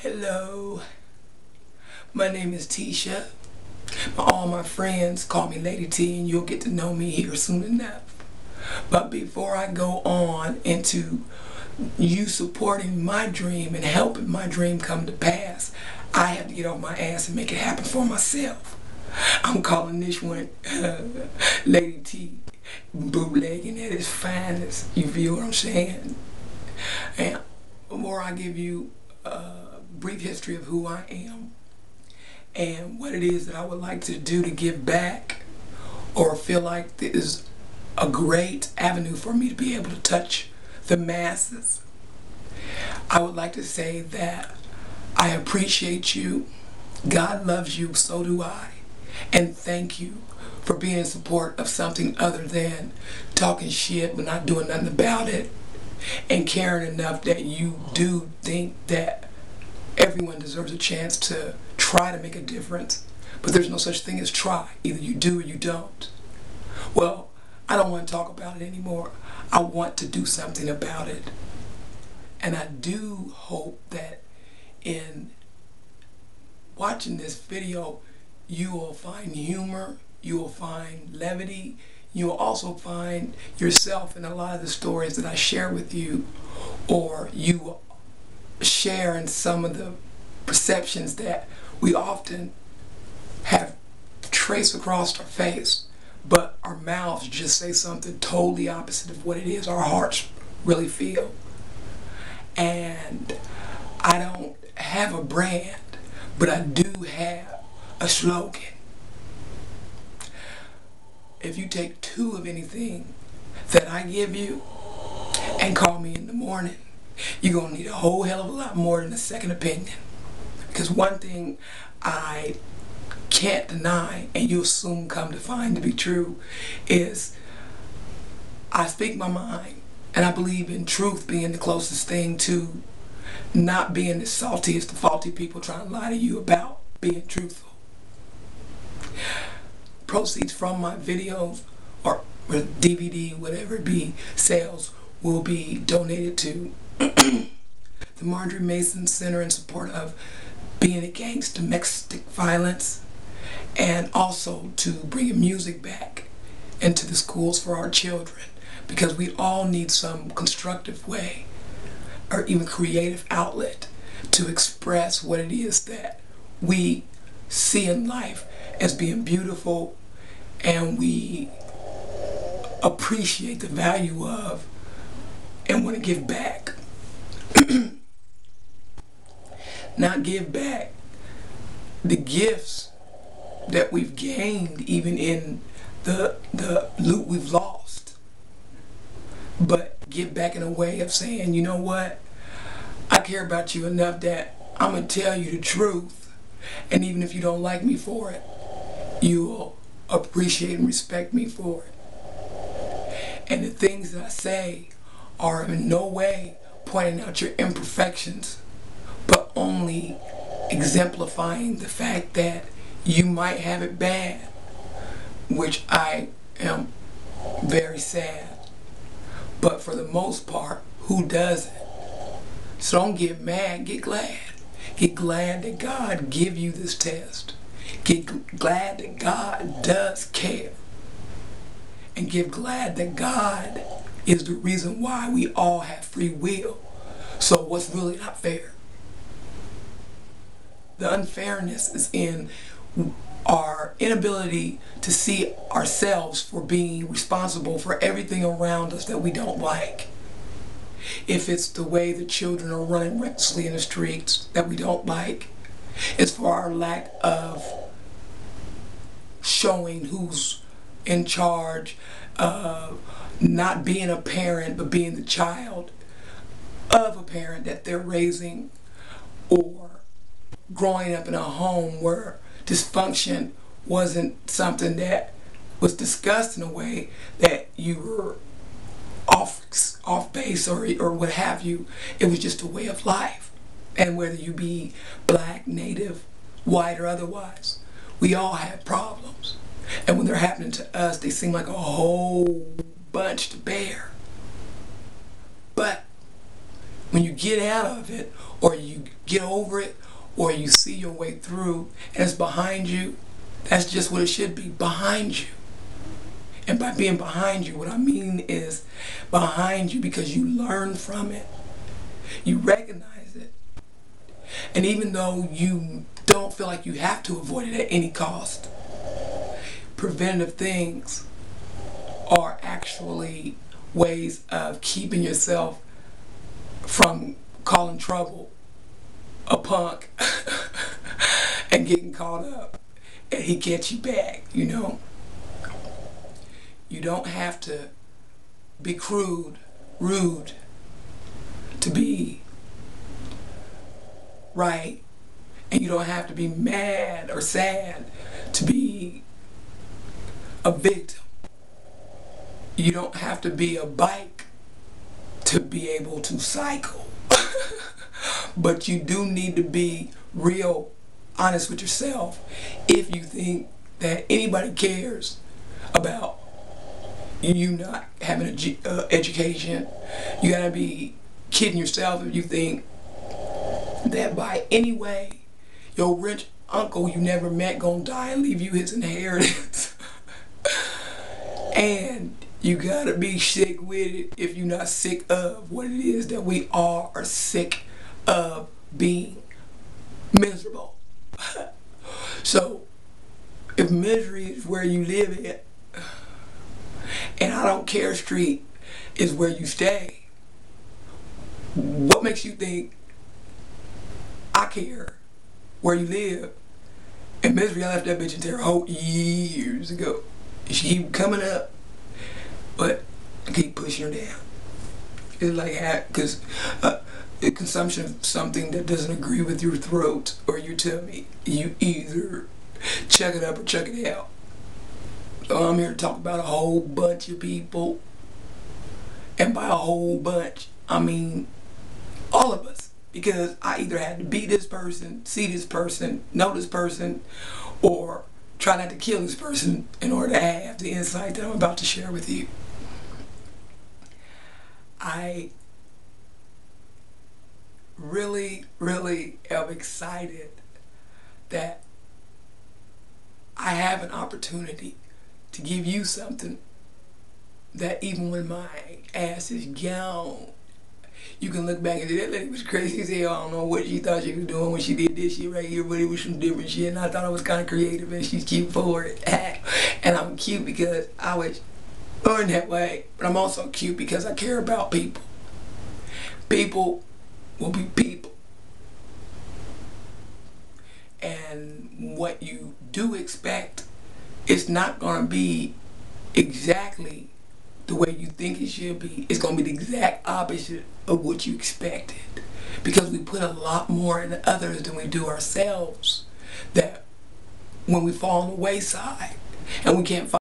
Hello, my name is Tisha. All my friends call me Lady T, and you'll get to know me here soon enough. But before I go on into you supporting my dream and helping my dream come to pass, I have to get off my ass and make it happen for myself. I'm calling this one Lady T, bootlegging at its finest. You feel what I'm saying? And before I give you a brief history of who I am and what it is that I would like to do to give back, or feel like this is a great avenue for me to be able to touch the masses, I would like to say that I appreciate you. God loves you, so do I. And thank you for being in support of something other than talking shit but not doing nothing about it, and caring enough that you do think that everyone deserves a chance to try to make a difference. But there's no such thing as try. Either you do or you don't. Well, I don't want to talk about it anymore. I want to do something about it. And I do hope that in watching this video, you will find humor, you will find levity, you will also find yourself in a lot of the stories that I share with you, or you will share in some of the perceptions that we often have traced across our face, but our mouths just say something totally opposite of what it is our hearts really feel. And I don't have a brand, but I do have a slogan. If you take two of anything that I give you and call me in the morning, you're going to need a whole hell of a lot more than a second opinion. Because one thing I can't deny, and you'll soon come to find to be true, is I speak my mind, and I believe in truth being the closest thing to not being as salty as the faulty people trying to lie to you about being truthful. Proceeds from my videos or DVD, whatever it be, sales will be donated to the Marjorie Mason Center in support of being against domestic violence, and also to bringing music back into the schools for our children, because we all need some constructive way or even creative outlet to express what it is that we see in life as being beautiful and we appreciate the value of and want to give back. Not give back the gifts that we've gained even in the loot we've lost, but give back in a way of saying, you know what, I care about you enough that I'm going to tell you the truth, and even if you don't like me for it, you'll appreciate and respect me for it. And the things that I say are in no way pointing out your imperfections, but only exemplifying the fact that you might have it bad, which I am very sad. But for the most part, who doesn't? So don't get mad, get glad. Get glad that God give you this test. Get glad that God does care. And get glad that God is the reason why we all have free will. So what's really not fair? The unfairness is in our inability to see ourselves for being responsible for everything around us that we don't like. If it's the way the children are running recklessly in the streets that we don't like, it's for our lack of showing who's in charge, not being a parent but being the child of a parent that they're raising, or growing up in a home where dysfunction wasn't something that was discussed in a way that you were off base or what have you. It was just a way of life. And whether you be black, native, white, or otherwise, we all have problems. And when they're happening to us, they seem like a whole bunch to bear. But when you get out of it, or you get over it, or you see your way through and it's behind you, that's just what it should be, behind you. And by being behind you, what I mean is behind you because you learn from it. You recognize it. And even though you don't feel like you have to avoid it at any cost, preventative things are actually ways of keeping yourself from calling trouble a punk and getting caught up and he gets you back, you know. You don't have to be rude to be right, and you don't have to be mad or sad to be a victim. You don't have to be a bike to be able to cycle. But you do need to be real honest with yourself if you think that anybody cares about you not having an education. You gotta be kidding yourself if you think that by any way your rich uncle you never met gonna die and leave you his inheritance. And you gotta be sick with it if you're not sick of what it is that we all are sick of, being miserable. So if misery is where you live at, and I don't care street is where you stay, what makes you think I care where you live? And misery, I left that bitch in Terre Haute years ago. She keep coming up, but I keep pushing her down. It's like, because consumption of something that doesn't agree with your throat or your tummy, you either chuck it up or chuck it out. So I'm here to talk about a whole bunch of people, and by a whole bunch, I mean all of us, because I either had to be this person, see this person, know this person, or try not to kill this person in order to have the insight that I'm about to share with you. I really am excited that I have an opportunity to give you something that even when my ass is gone, you can look back and say, that lady was crazy as hell. I don't know what she thought she was doing when she did this shit right here, but it was some different shit, and I thought it was kind of creative, and she's cute for it. And I'm cute because I was born that way, but I'm also cute because I care about people. People will be people. And what you do expect, it's not going to be exactly the way you think it should be. It's going to be the exact opposite of what you expected, because we put a lot more in others than we do ourselves, that when we fall on the wayside and we can't find